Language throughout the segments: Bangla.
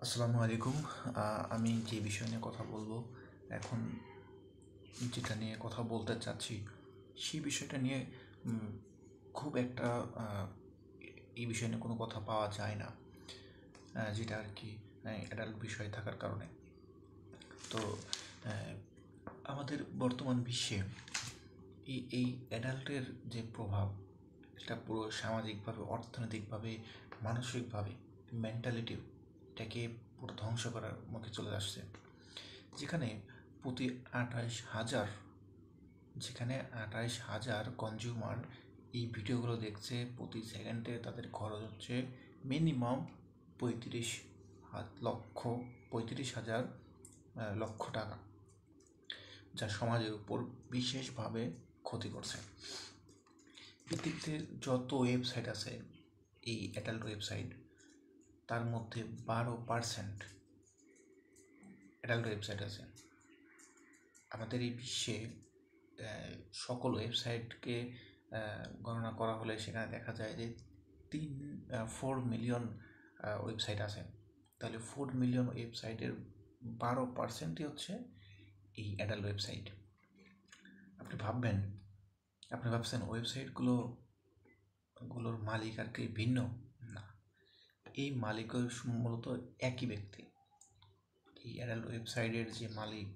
আসসালামু আলাইকুম। আমি যে বিষয় নিয়ে কথা বলবো এখন, যেটা নিয়ে কথা বলতে চাচ্ছি সেই বিষয়টা নিয়ে উম, খুব একটা এই বিষয় নিয়ে কোনো কথা পাওয়া যায় না, যেটা আর কি অ্যাডাল্ট বিষয় থাকার কারণে। তো আহ, আমাদের বর্তমান বিশ্বে এই অ্যাডাল্টের যে প্রভাব, সেটা পুরো সামাজিকভাবে, অর্থনৈতিকভাবে, মানসিকভাবে, মেন্টালিটি এটাকে পুরো ধ্বংস করার মুখে চলে আসছে। যেখানে প্রতি 28,000 যেখানে 28,000 কনজিউমার এই ভিডিওগুলো দেখছে, প্রতি সেকেন্ডে তাদের খরচ হচ্ছে মিনিমাম 35,000 লক্ষ টাকা, যা সমাজের উপর বিশেষভাবে ক্ষতি করছে। পৃথিবীতে যত ওয়েবসাইট আছে, এই অ্যাডাল্ট ওয়েবসাইট, তার মধ্যে 12% অ্যাডাল্ট ওয়েবসাইট আছে। আমাদের এই বিশ্বে সকল ওয়েবসাইটকে গণনা করা হলে সেখানে দেখা যায় যে 4 মিলিয়ন ওয়েবসাইট আছে। তাহলে 4 মিলিয়ন ওয়েবসাইটের 12%ই হচ্ছে এই অ্যাডাল্ট ওয়েবসাইট। আপনি ভাববেন, আপনি ভাবছেন ওয়েবসাইটগুলোর মালিক আর কি ভিন্ন? না, এই মালিকও মূলত একই ব্যক্তি। এই অ্যাডাল্ট ওয়েবসাইটের যে মালিক,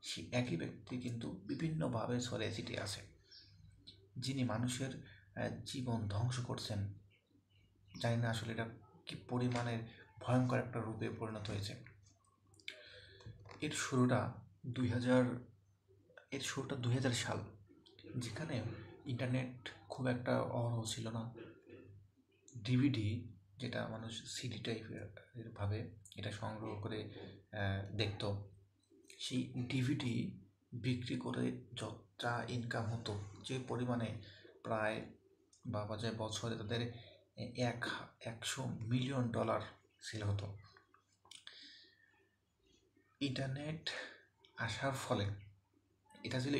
সে একই ব্যক্তি কিন্তু বিভিন্নভাবে ছড়িয়ে ছিটিয়ে আছে, যিনি মানুষের জীবন ধ্বংস করছেন। জানি না আসলে এটা কি পরিমাণের ভয়ঙ্কর একটা রূপে পরিণত হয়েছে। এর শুরুটা 2000 সাল, যেখানে ইন্টারনেট খুব একটা অহরহ ছিল না। ডিভিডি, যেটা মানুষ সিডি টাইপের ভাবে এটা সংগ্রহ করে দেখতো, সেই ডিভিডি বিক্রি করে যা ইনকাম হতো, যে পরিমাণে, প্রায় ভাবা যায় বছরে তাদের 100 মিলিয়ন ডলার সেল হতো। ইন্টারনেট আসার ফলে, এটা ছিল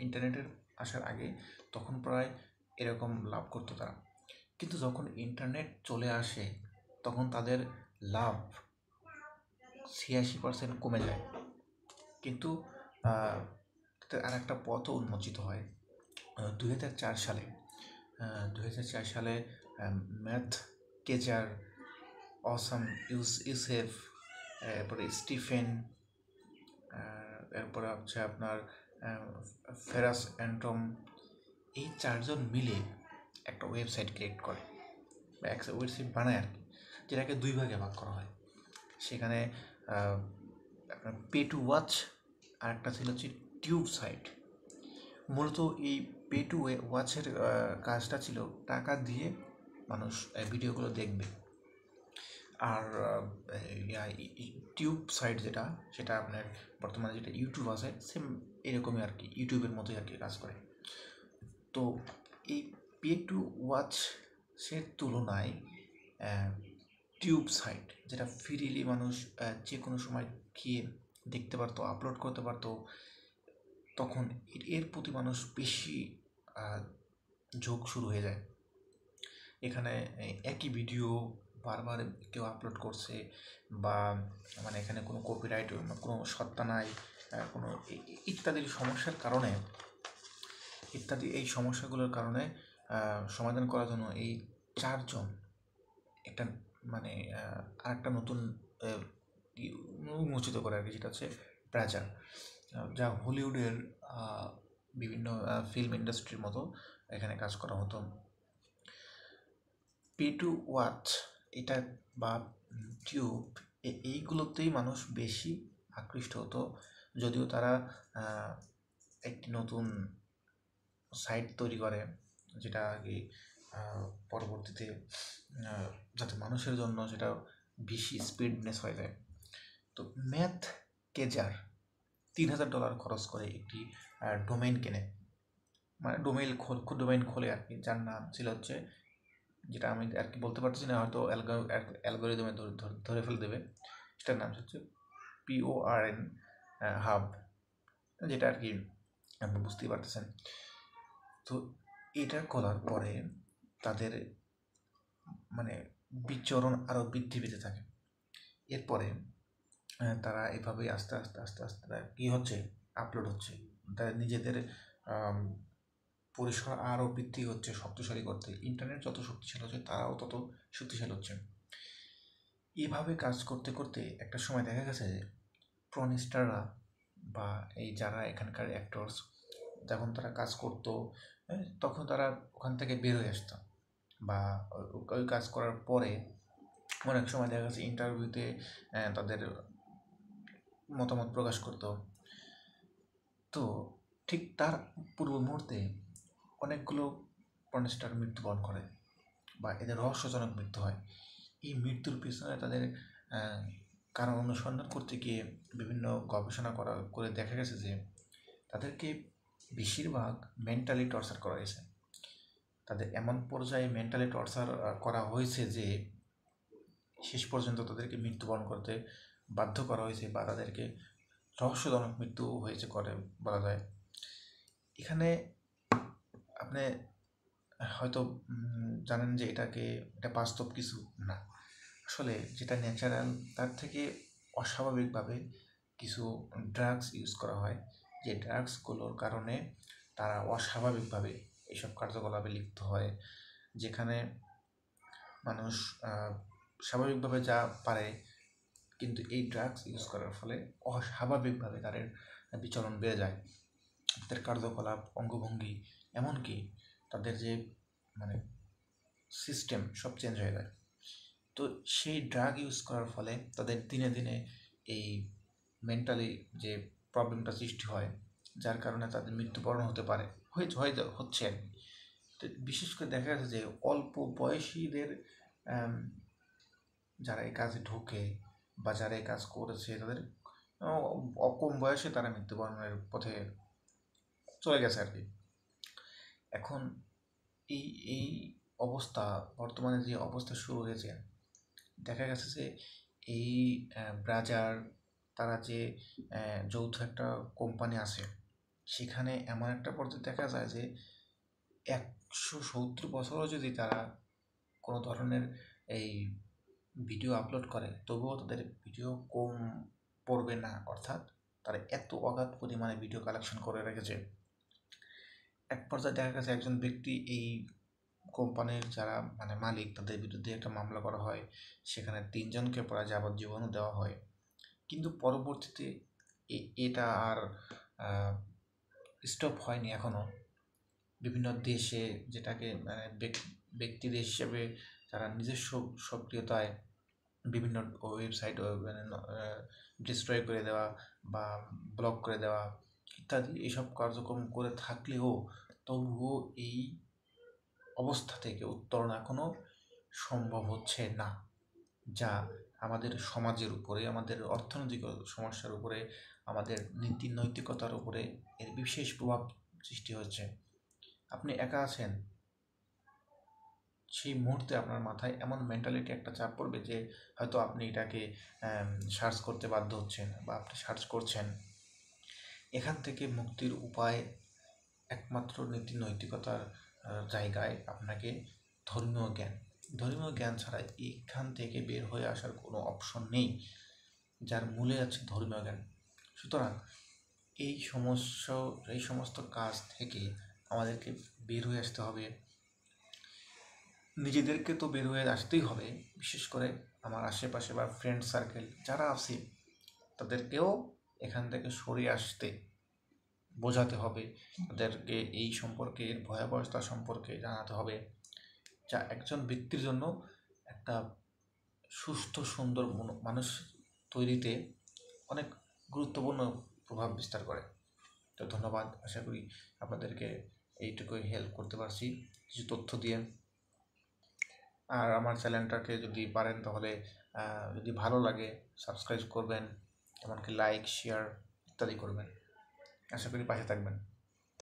ইন্টারনেটের আসার আগে, তখন প্রায় এরকম লাভ করতো তারা। কিন্তু যখন ইন্টারনেট চলে আসে, তখন তাদের লাভ 86% কমে যায়। কিন্তু আর একটা পথও উন্মোচিত হয় 2004 সালে। 2004 সালে ম্যাথ কেজার, অসাম ইউসেফ, এরপরে স্টিফেন, এরপরে হচ্ছে আপনার ফেরাস অ্যান্টম, এই চারজন মিলে একটা ওয়েবসাইট ক্রিয়েট করে, বা একটা ওয়েবসাইট বানায় আর কি, যেটাকে দুই ভাগে ভাগ করা হয়। সেখানে আপনার পে টু ওয়াচ, আর একটা ছিল হচ্ছে টিউব সাইট। মূলত এই পে টু ওয়াচের কাজটা ছিল টাকা দিয়ে মানুষ ভিডিওগুলো দেখবে। আর টিউব সাইট যেটা, সেটা আপনার বর্তমানে যেটা ইউটিউব আছে, সেম এরকমই আর কি, ইউটিউবের মতোই আর কি কাজ করে। তো এই পে টু ওয়াচ সের তুলনায় টিউব সাইট, যেটা ফ্রিলি মানুষ যে কোনো সময় গিয়ে দেখতে পারতো, আপলোড করতে পারতো, তখন এর প্রতি মানুষ বেশি ঝোঁক শুরু হয়ে যায়। এখানে একই ভিডিও বারবার কেউ আপলোড করছে, বা মানে এখানে কোনো কপিরাইট, কোনো সত্তা নাই, কোনো ইত্যাদির সমস্যার কারণে, এই সমস্যাগুলোর কারণে সমাধান করার জন্য এই চারজন একটা, মানে আরেকটা নতুন উন্মোচিত করে আর কি, যেটা হচ্ছে প্রাচার, যা হলিউডের বিভিন্ন ফিল্ম ইন্ডাস্ট্রির মতো এখানে কাজ করা হতো। পে টু ওয়াচ এটা, বা টিউব, এইগুলোতেই মানুষ বেশি আকৃষ্ট হতো। যদিও তারা একটি নতুন সাইট তৈরি করে, যেটা আর কি পরবর্তীতে যাতে মানুষের জন্য সেটা বেশি স্পিডনেস হয়ে যায়। তো ম্যাথ কেজার $3,000 খরচ করে একটি ডোমেইন কেনে, মানে ডোমেইন খোলে আর কি, যার নাম ছিল হচ্ছে, যেটা আমি আর কি বলতে পারছি না, হয়তো অ্যালগোরিদমে ধরে ফেলে দেবে, সেটার নাম হচ্ছে PORN হাব, যেটা আর কি আপনি বুঝতেই পারতেছেন। তো এটা খোলার পরে তাদের মানে বিচরণ আরও বৃদ্ধি পেতে থাকে। এরপরে তারা এভাবেই আস্তে আস্তে আস্তে আস্তে কী হচ্ছে, আপলোড হচ্ছে, তাদের নিজেদের পরিসর আরও বৃদ্ধি হচ্ছে, শক্তিশালী করতে। ইন্টারনেট যত শক্তিশালী হচ্ছে তারাও তত শক্তিশালী হচ্ছে। এভাবে কাজ করতে করতে একটা সময় দেখা গেছে যে প্রন স্টাররা বা এই যারা এখানকার অ্যাক্টরস, যখন তারা কাজ করতো তখন তারা ওখান থেকে বের হয়ে আসতো, বা ওই কাজ করার পরে অনেক সময় দেখা গেছে ইন্টারভিউতে তাদের মতামত প্রকাশ করতো। তো ঠিক তার পূর্ব মুহূর্তে অনেকগুলো পর্ন স্টার মৃত্যুবরণ করে বা এদের রহস্যজনক মৃত্যু হয়। এই মৃত্যুর পিছনে তাদের কারণ অনুসন্ধান করতে গিয়ে বিভিন্ন গবেষণা করে দেখা গেছে যে তাদেরকে বেশিরভাগ মেন্টালি টর্চার করা হয়েছে। তাদের এমন পর্যায়ে মেন্টালি টর্চার করা হয়েছে যে শেষ পর্যন্ত তাদেরকে মৃত্যুবরণ করতে বাধ্য করা হয়েছে, বা তাদেরকে রহস্যজনক মৃত্যু হয়েছে করে বলা যায়। এখানে আপনি হয়তো জানেন যে এটা বাস্তব কিছু না। আসলে যেটা ন্যাচারাল তার থেকে অস্বাভাবিকভাবে কিছু ড্রাগস ইউজ করা হয়, যে ড্রাগসগুলোর কারণে তারা অস্বাভাবিকভাবে এইসব কার্যকলাপে লিপ্ত হয়, যেখানে মানুষ স্বাভাবিকভাবে যা পারে, কিন্তু এই ড্রাগস ইউজ করার ফলে অস্বাভাবিকভাবে তাদের বিচরণ বেড়ে যায়, তাদের কার্যকলাপ, অঙ্গভঙ্গি, এমনকি তাদের যে মানে সিস্টেম সব চেঞ্জ হয়ে যায়। তো সেই ড্রাগ ইউজ করার ফলে তাদের দিনে দিনে এই মেন্টালি যে প্রবলেমটা সৃষ্টি হয়, যার কারণে তাদের মৃত্যুবরণ হতে পারে, হচ্ছে আর কি। তো বিশেষ করে দেখা যাচ্ছে যে অল্প বয়সীদের যারা এই কাজে ঢোকে বা যারা এই কাজ করেছে তাদের কম বয়সে তারা মৃত্যুবরণের পথে চলে গেছে আর কি। এখন এই এই অবস্থা, বর্তমানে যে অবস্থা শুরু হয়েছে, দেখা গেছে যে এই ব্রাজার তারা যে যৌথ একটা কোম্পানি আছে, সেখানে এমন একটা পর্যায়ে দেখা যায় যে 170 বছরও যদি তারা কোনো ধরনের এই ভিডিও আপলোড করে, তবুও তাদের ভিডিও কম পড়বে না। অর্থাৎ তারা এত অগাধ পরিমাণে ভিডিও কালেকশন করে রেখেছে। এক পর্যায়ে দেখা গেছে একজন ব্যক্তি, এই কোম্পানির যারা মালিক, তাদের বিরুদ্ধে একটা মামলা করা হয়, সেখানে 3জনকে প্রায় যাবজ্জীবনও দেওয়া হয়। কিন্তু পরবর্তীতে এটা আর স্টপ হয়নি এখনও। বিভিন্ন দেশে, যেটাকে ব্যক্তি দেশ হিসেবে যারা নিজস্ব সক্রিয়তায় বিভিন্ন ওয়েবসাইট ডিস্ট্রয় করে দেওয়া বা ব্লক করে দেওয়া ইত্যাদি এইসব কার্যক্রম করে থাকলেও তবুও এই অবস্থা থেকে উত্তরণ এখনও সম্ভব হচ্ছে না, যা আমাদের সমাজের উপরে, আমাদের অর্থনৈতিক সমস্যার উপরে, আমাদের নীতি নৈতিকতার উপরে এর বিশেষ প্রভাব সৃষ্টি হচ্ছে। আপনি একা আছেন, সেই মুহূর্তে আপনার মাথায় এমন মেন্টালিটি একটা চাপ পড়বে যে হয়তো আপনি এটাকে সার্চ করতে বাধ্য হচ্ছেন বা আপনি সার্চ করছেন। এখান থেকে মুক্তির উপায় একমাত্র নীতি নৈতিকতার জায়গায় আপনাকে ধর্মীয় জ্ঞান ছাড়া এখান থেকে বের হয়ে আসার কোনো অপশন নেই, যার মূলে আছে ধর্মীয় জ্ঞান। সুতরাং এই সমস্ত কাজ থেকে আমাদেরকে বের হয়ে আসতে হবে। নিজেদেরকে তো বের হয়ে আসতেই হবে, বিশেষ করে আমার আশেপাশে বা ফ্রেন্ড সার্কেল যারা আছে তাদেরকেও এখান থেকে সরে আসতে বোঝাতে হবে, তাদেরকে এই সম্পর্কে, এর ভয়াবহতা সম্পর্কে জানাতে হবে, যা একজন ব্যক্তির জন্য একটা সুস্থ সুন্দর মানুষ তৈরিতে অনেক গুরুত্বপূর্ণ প্রভাব বিস্তার করে। তো ধন্যবাদ, আশা করি আপনাদেরকে এইটুকুই হেল্প করতে পারছি কিছু তথ্য দিয়ে। আর আমার চ্যানেলটাকে যদি পারেন তাহলে যদি ভালো লাগে সাবস্ক্রাইব করবেন, এমনকি লাইক, শেয়ার ইত্যাদি করবেন। আশা করি পাশে থাকবেন।